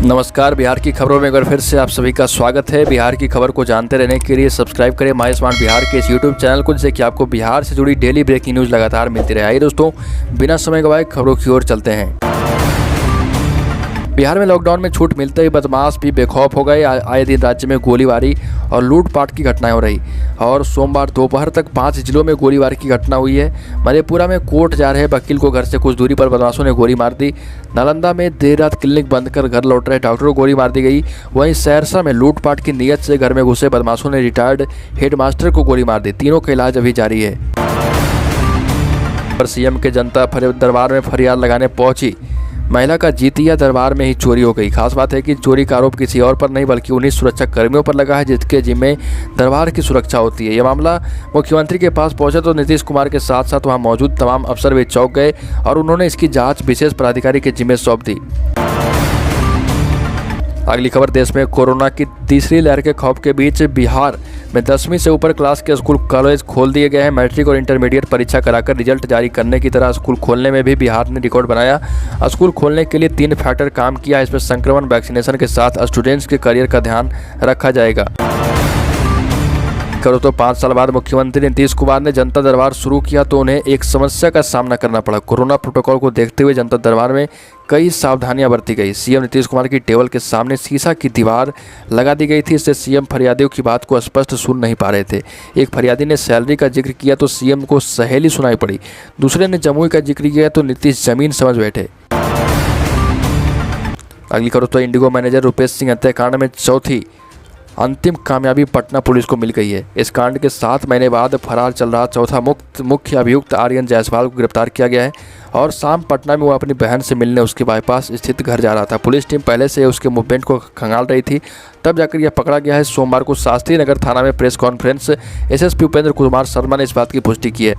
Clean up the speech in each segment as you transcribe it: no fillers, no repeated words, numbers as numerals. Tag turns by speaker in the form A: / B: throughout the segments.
A: नमस्कार। बिहार की खबरों में एक बार फिर से आप सभी का स्वागत है। बिहार की खबर को जानते रहने के लिए सब्सक्राइब करें माय स्मार्ट बिहार के इस यूट्यूब चैनल को, जिससे कि आपको बिहार से जुड़ी डेली ब्रेकिंग न्यूज़ लगातार मिलती रहे। आइए दोस्तों, बिना समय गवाए खबरों की ओर चलते हैं। बिहार में लॉकडाउन में छूट मिलते ही बदमाश भी बेखौफ हो गए। आए दिन राज्य में गोलीबारी और लूटपाट की घटनाएं हो रही और सोमवार दोपहर तक 5 जिलों में गोलीबारी की घटना हुई है। मधेपुरा में कोर्ट जा रहे वकील को घर से कुछ दूरी पर बदमाशों ने गोली मार दी। नालंदा में देर रात क्लिनिक बंद कर घर लौट रहे डॉक्टर को गोली मार दी गई। वहीं सहरसा में लूटपाट की नीयत से घर में घुसे बदमाशों ने रिटायर्ड हेडमास्टर को गोली मार दी। तीनों का इलाज अभी जारी है। सीएम के जनता दरबार में फरियाद लगाने पहुंची महिला का जीतिया दरबार में ही चोरी हो गई। खास बात है कि चोरी का आरोप किसी और पर नहीं बल्कि उन्हीं सुरक्षा कर्मियों पर लगा है जिसके जिम्मे दरबार की सुरक्षा होती है। यह मामला मुख्यमंत्री के पास पहुंचा तो नीतीश कुमार के साथ साथ वहां मौजूद तमाम अफसर भी चौंक गए और उन्होंने इसकी जांच विशेष प्राधिकारी के जिम्मे सौंप दी। अगली खबर, देश में कोरोना की तीसरी लहर के खौफ के बीच बिहार में 10वीं से ऊपर क्लास के स्कूल कॉलेज खोल दिए गए हैं। मैट्रिक और इंटरमीडिएट परीक्षा कराकर रिजल्ट जारी करने की तरह स्कूल खोलने में भी बिहार ने रिकॉर्ड बनाया। स्कूल खोलने के लिए 3 फैक्टर काम किया। इसमें संक्रमण, वैक्सीनेशन के साथ स्टूडेंट्स के करियर का ध्यान रखा जाएगा। करो तो 5 साल बाद मुख्यमंत्री नीतीश कुमार ने जनता दरबार शुरू किया तो उन्हें एक समस्या का सामना करना पड़ा। कोरोना प्रोटोकॉल को देखते हुए जनता दरबार में कई सावधानियां बरती गई। सीएम नीतीश कुमार की टेबल के सामने शीशा की दीवार लगा दी गई थी। इससे सीएम फरियादियों की बात को स्पष्ट सुन नहीं पा रहे थे। एक फरियादी ने सैलरी का जिक्र किया तो सीएम को सहेली सुनाई पड़ी। दूसरे ने जमुई का जिक्र किया तो नीतीश जमीन समझ बैठे। अगली खबर तो इंडिगो मैनेजर रुपेश सिंह हत्याकांड में चौथी अंतिम कामयाबी पटना पुलिस को मिल गई है। इस कांड के 7 महीने बाद फरार चल रहा चौथा मुख्य अभियुक्त आर्यन जायसवाल को गिरफ्तार किया गया है और शाम पटना में वो अपनी बहन से मिलने उसके बाईपास स्थित घर जा रहा था। पुलिस टीम पहले से उसके मूवमेंट को खंगाल रही थी, तब जाकर यह पकड़ा गया है। सोमवार को शास्त्री नगर थाना में press conference SSP Upendra Kumar Sharma ने इस बात की पुष्टि की है।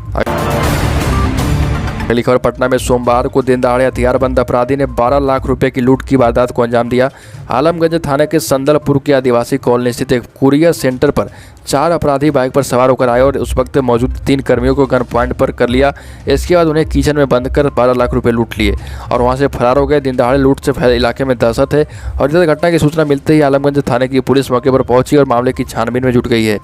A: अगली खबर, पटना में सोमवार को दिन दहाड़े हथियारबंद अपराधी ने 12 लाख रुपए की लूट की वारदात को अंजाम दिया। आलमगंज थाने के संदलपुर के आदिवासी कॉलोनी स्थित एक कुरियर सेंटर पर 4 अपराधी बाइक पर सवार होकर आए और उस वक्त मौजूद 3 कर्मियों को गन पॉइंट पर कर लिया। इसके बाद उन्हें किचन में बंद कर 12 लाख रुपए लूट लिए और वहां से फरार हो गए। दिन दहाड़े लूट से फैले इलाके में दहशत है और इस घटना की सूचना मिलते ही आलमगंज थाने की पुलिस मौके पर पहुंची और मामले की छानबीन में जुट गई है।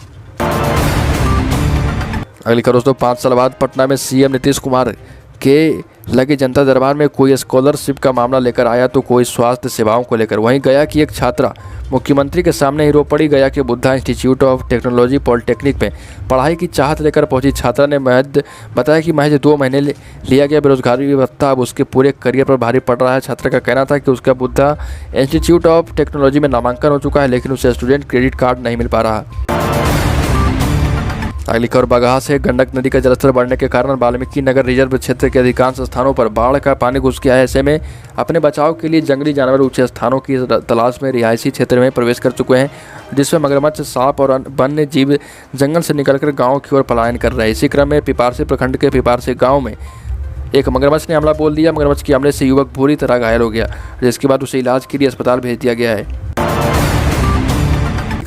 A: अगली खबर दोस्तों, 5 साल बाद पटना में सीएम नीतीश कुमार के लगे जनता दरबार में कोई स्कॉलरशिप का मामला लेकर आया तो कोई स्वास्थ्य सेवाओं को लेकर। वहीं गया की एक छात्रा मुख्यमंत्री के सामने ही रो पड़ी। गया के Buddha institute of technology polytechnic में पढ़ाई की चाहत लेकर पहुंची छात्रा ने बताया कि महज 2 महीने लिया गया बेरोजगारी भत्ता अब उसके पूरे करियर पर भारी पड़ रहा है। छात्रा का कहना था कि उसका बुद्धा इंस्टीट्यूट ऑफ टेक्नोलॉजी में नामांकन हो चुका है, लेकिन उसे स्टूडेंट क्रेडिट कार्ड नहीं मिल पा रहा। अगली खबर, बगहा से गंडक नदी का जलस्तर बढ़ने के कारण वाल्मीकि नगर रिजर्व क्षेत्र के अधिकांश स्थानों पर बाढ़ का पानी घुस गया है। ऐसे में अपने बचाव के लिए जंगली जानवर ऊंचे स्थानों की तलाश में रिहायशी क्षेत्र में प्रवेश कर चुके हैं, जिसमें मगरमच्छ, सांप और वन्य जीव जंगल से निकलकर गाँव की ओर पलायन कर रहे हैं। इसी क्रम में पिपारसी प्रखंड के पिपारसी गाँव में एक मगरमच्छ ने हमला बोल दिया। मगरमच्छ के हमले से युवक बुरी तरह घायल हो गया, जिसके बाद उसे इलाज के लिए अस्पताल भेज दिया गया है।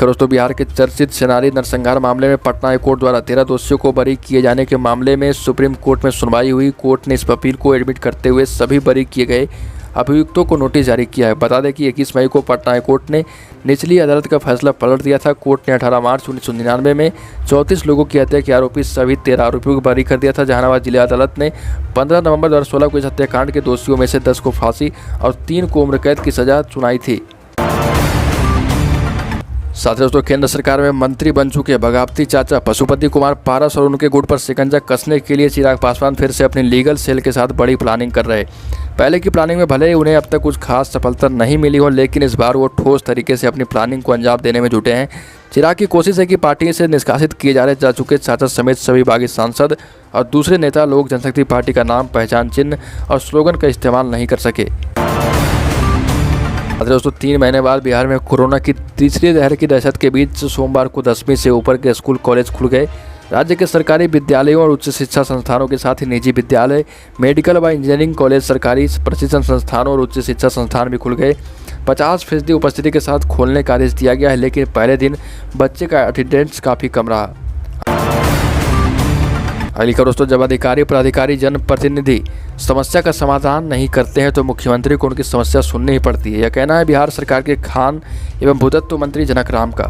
A: दोस्तों, बिहार के चर्चित सेनारी नरसंहार मामले में पटना हाई कोर्ट द्वारा 13 दोषियों को बरी किए जाने के मामले में सुप्रीम कोर्ट में सुनवाई हुई। कोर्ट ने इस अपील को एडमिट करते हुए सभी बरी किए गए अभियुक्तों को नोटिस जारी किया है। बता दें कि 21 मई को पटना हाई कोर्ट ने निचली अदालत का फैसला पलट दिया था। कोर्ट ने 18 मार्च 1999 में 34 लोगों की हत्या के आरोपी सभी 13 आरोपियों को बरी कर दिया था। जहानाबाद जिला अदालत ने 15 नवंबर 2016 को इस हत्याकांड के दोषियों में से 10 को फांसी और 3 को उम्र कैद की सजा सुनाई थी। साथ ही दोस्तों, केंद्र सरकार में मंत्री बन चुके बगावती चाचा पशुपति कुमार पारस और उनके गुट पर शिकंजा कसने के लिए चिराग पासवान फिर से अपनी लीगल सेल के साथ बड़ी प्लानिंग कर रहे। पहले की प्लानिंग में भले ही उन्हें अब तक कुछ खास सफलता नहीं मिली हो, लेकिन इस बार वो ठोस तरीके से अपनी प्लानिंग को अंजाम देने में जुटे हैं। चिराग की कोशिश है कि पार्टी से निष्कासित किए जा चुके चाचा समेत सभी बागी सांसद और दूसरे नेता लोक जनशक्ति पार्टी का नाम, पहचान चिन्ह और स्लोगन का इस्तेमाल नहीं कर सके। दोस्तों, 3 महीने बाद बिहार में कोरोना की तीसरी लहर की दहशत के बीच सोमवार को 10वीं से ऊपर के स्कूल कॉलेज खुल गए। राज्य के सरकारी विद्यालयों और उच्च शिक्षा संस्थानों के साथ ही निजी विद्यालय, मेडिकल व इंजीनियरिंग कॉलेज, सरकारी प्रशिक्षण संस्थानों और उच्च शिक्षा संस्थान भी खुल गए। 50% उपस्थिति के साथ खोलने का आदेश दिया गया है, लेकिन पहले दिन बच्चे का अटेंडेंस काफ़ी कम रहा। अगली खबर दोस्तों, जब अधिकारी प्राधिकारी जनप्रतिनिधि समस्या का समाधान नहीं करते हैं तो मुख्यमंत्री को उनकी समस्या सुननी ही पड़ती है। यह कहना है बिहार सरकार के खान एवं भूतत्व मंत्री जनक राम का,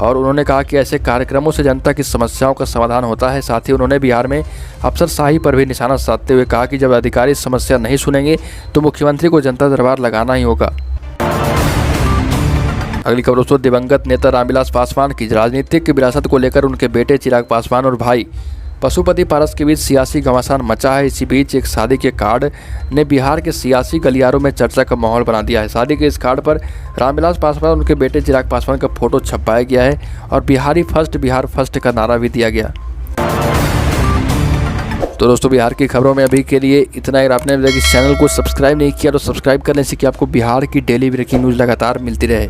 A: और उन्होंने कहा कि ऐसे कार्यक्रमों से जनता की समस्याओं का समाधान होता है। साथ ही उन्होंने बिहार में अफसरशाही पर भी निशाना साधते हुए कहा कि जब अधिकारी समस्या नहीं सुनेंगे तो मुख्यमंत्री को जनता दरबार लगाना ही होगा। अगली खबर दोस्तों, दिवंगत नेता रामविलास पासवान की राजनीतिक विरासत को लेकर उनके बेटे चिराग पासवान और भाई पशुपति पारस के बीच सियासी घमासान मचा है। इसी बीच एक शादी के कार्ड ने बिहार के सियासी गलियारों में चर्चा का माहौल बना दिया है। शादी के इस कार्ड पर रामविलास पासवान और उनके बेटे चिराग पासवान का फोटो छपवाया गया है और बिहार फर्स्ट का नारा भी दिया गया। तो दोस्तों, बिहार की खबरों में अभी के लिए इतना ही। आपने इस चैनल को सब्सक्राइब नहीं किया तो सब्सक्राइब करने से कि आपको बिहार की डेली ब्रेकिंग न्यूज़ लगातार मिलती रहे।